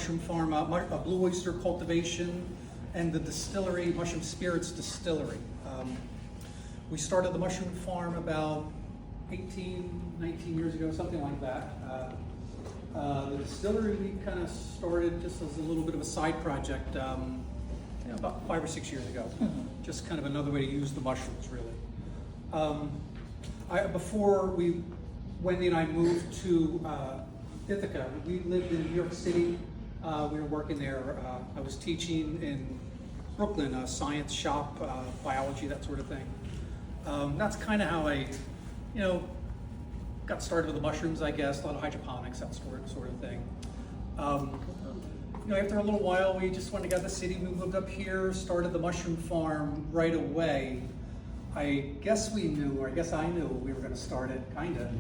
mushroom farm, Blue Oyster Cultivation, and the distillery, Mushroom Spirits Distillery. We started the mushroom farm about 18, 19 years ago, something like that. The distillery we kind of started just as a little bit of a side project about 5 or 6 years ago. Just kind of another way to use the mushrooms, really. Before Wendy and I moved to Ithaca, we lived in New York City. We were working there. I was teaching in Brooklyn, a science shop, biology, that sort of thing. That's kind of how I, got started with the mushrooms, I guess. A lot of hydroponics, that sort of thing. After a little while, we just wanted to get out of the city. We moved up here, started the mushroom farm right away. I guess I knew we were going to start it, kind of.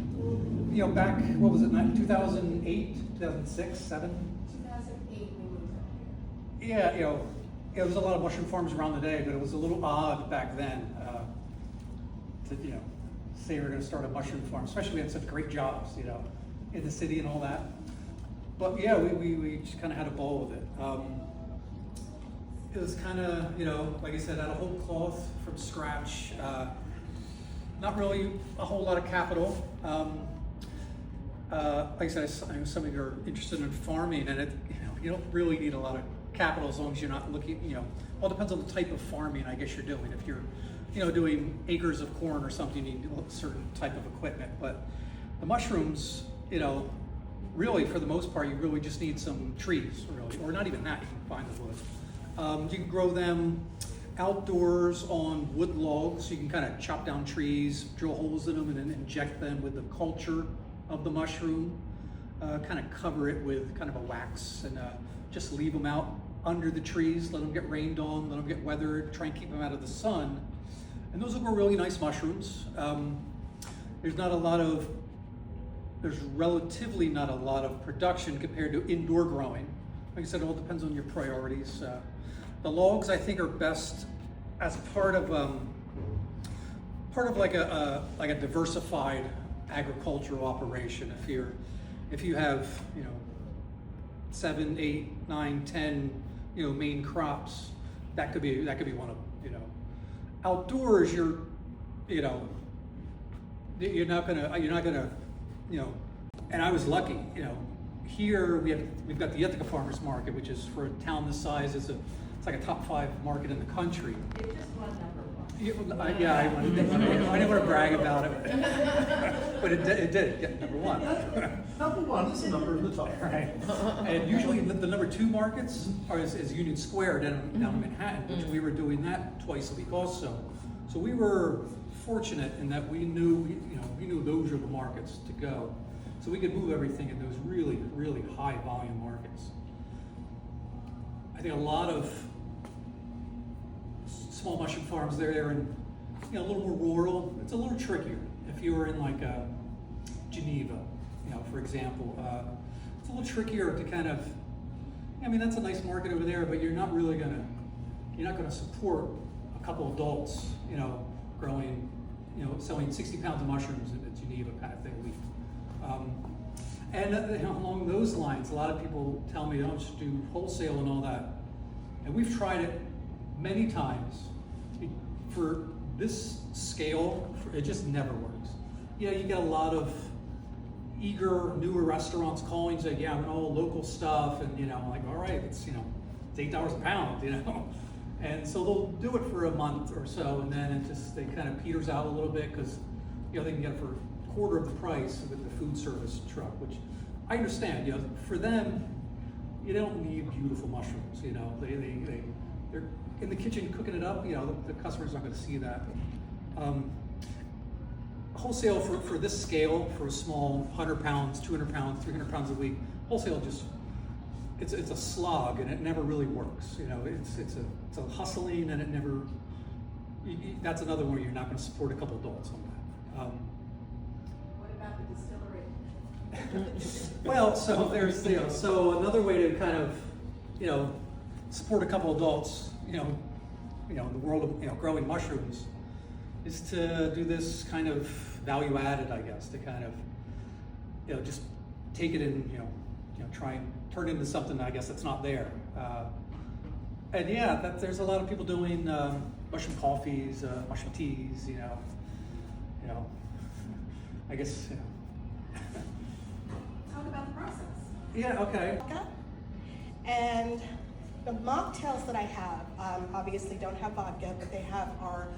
Back, what was it, 2008, 2006, 7? 2008 we moved up here. Yeah, there was a lot of mushroom farms around the day, but it was a little odd back then to, say we were going to start a mushroom farm, especially we had such great jobs, in the city and all that. But yeah, we just kind of had a ball with it. It was kind of, like I said, out of whole cloth from scratch. Not really a whole lot of capital. Like I said, I know some of you are interested in farming, and you don't really need a lot of capital as long as you're not looking, well, it depends on the type of farming I guess you're doing. If you're, doing acres of corn or something, you need a certain type of equipment. But the mushrooms, really for the most part, you really just need some trees, really, or not even that, you can find the wood. You can grow them outdoors on wood logs. You can kind of chop down trees, drill holes in them, and then inject them with the culture of the mushroom. Kind of cover it with kind of a wax, and just leave them out under the trees, let them get rained on, let them get weathered, try and keep them out of the sun. And those will grow really nice mushrooms. There's relatively not a lot of production compared to indoor growing. Like I said, it all depends on your priorities. The logs, I think, are best as part of like a diversified agricultural operation. If you have 7, 8, 9, 10 main crops, that could be one of them. Outdoors, you're not gonna and I was lucky. Here we've got the Ithaca Farmers Market, which is, for a town this size, it's like a top 5 market in the country. It just won #1. I didn't want to brag about it, but it did get #1. #1 is the number in the top. Right. And usually the #2 markets is Union Square down in Manhattan, which we were doing that twice a week also. So we were fortunate in that we knew those were the markets to go. So we could move everything in those really, really high volume markets. I think a lot of small mushroom farms, they're in a little more rural. It's a little trickier. If you were in like Geneva, for example, it's a little trickier to kind of, that's a nice market over there, but you're not gonna support a couple adults, growing, selling 60 pounds of mushrooms in Geneva kind of thing a week. And along those lines, a lot of people tell me, don't just do wholesale and all that. And we've tried it many times. For this scale, it just never works. You get a lot of eager, newer restaurants calling, saying, yeah, I'm all local stuff, and I'm like, all right, it's $8 a pound, And so they'll do it for a month or so, and then it kind of peters out a little bit, because they can get it for a quarter of the price with the food service truck, which I understand. For them, you don't need beautiful mushrooms. They're in the kitchen cooking it up. The customer's not going to see that. Wholesale for this scale, for a small 100 pounds, 200 pounds, 300 pounds a week, wholesale it's a slog, and it never really works. It's a hustling, and it never. That's another one where you're not going to support a couple adults on that. What about the distillery? Well, so there's so another way to kind of support a couple adults in the world of growing mushrooms is to do this kind of value added, I guess, to kind of just take it and try and turn it into something, I guess, that's not there. And yeah, there's a lot of people doing mushroom coffees, mushroom teas, I guess, Talk about the process. Yeah, okay. And the mocktails that I have obviously don't have vodka, but they have our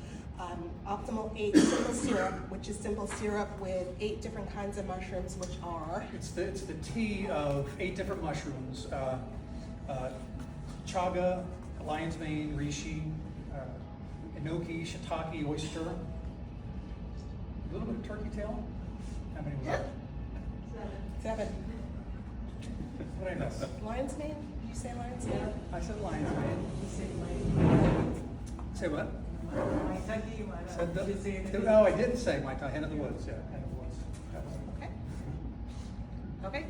Optimal 8 simple syrup, which is simple syrup with 8 different kinds of mushrooms, which are It's the tea of 8 different mushrooms: chaga, lion's mane, reishi, enoki, shiitake, oyster, a little bit of turkey tail. How many was that? 7. What did I miss? Lion's mane? Did you say lion's mane? I said lion's mane. Say what? Said oh, I didn't say my hen of the woods. Yeah, hen of the woods. That was it. Okay. Okay.